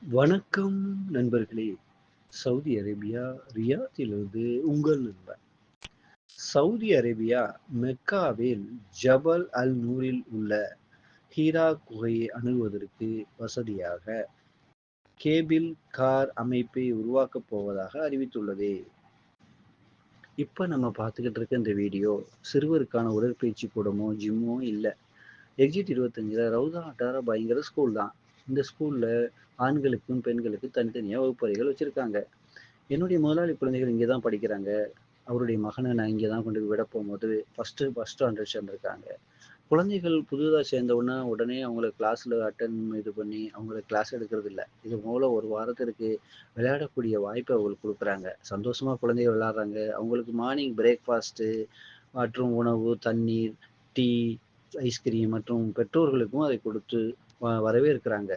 வணக்கம் நண்பர்களே! Saudi Arabia, ரியாத்திலிருந்து உங்கள் நண்பன். சவுதி அரேபியா மெக்காவில் ஜபல் அல் நூரில் உள்ள ஹீரா குகையை அணுகுவதற்கு வசதியாக கேபிள் கார் அமைப்பை உருவாக்கப் போவதாக அறிவித்துள்ளது. இப்ப நம்ம பார்த்துக்கிட்டு இருக்க இந்த வீடியோ சிறுவருக்கான உடற்பயிற்சி கூடமோ, ஜிம்மோ இல்ல. எக்ஸிட் 25ல ரவுதா அட்டாரா பயங்கர ஸ்கூல் தான். இந்த ஸ்கூல்ல ஆண்களுக்கும், பெண்களுக்கும் தனித்தனியா வகுப்பறைகள் வச்சிருக்காங்க. என்னுடைய முதலாளி குழந்தைகள் இங்கே தான் படிக்கிறாங்க. அவருடைய மகன நான் இங்கே தான் கொண்டு போய் விட போம்போது, ஃபர்ஸ்ட் ஸ்டாண்டர்ட் சேர்ந்திருக்காங்க. குழந்தைகள் புதிதா சேர்ந்த உடனே அவங்கள கிளாஸ்ல இது பண்ணி, அவங்கள கிளாஸ் எடுக்கிறது இல்ல. இது போல 1 வாரத்திற்கு விளையாடக்கூடிய வாய்ப்ப அவங்களுக்கு குடுக்குறாங்க. சந்தோஷமா குழந்தைகள் விளையாடுறாங்க. அவங்களுக்கு மார்னிங் பிரேக்ஃபாஸ்ட்டு மற்றும் உணவு, தண்ணீர், டீ, ஐஸ்கிரீம் மற்றும் பெற்றோர்களுக்கும் அதை கொடுத்து வரவேற்கிறாங்க.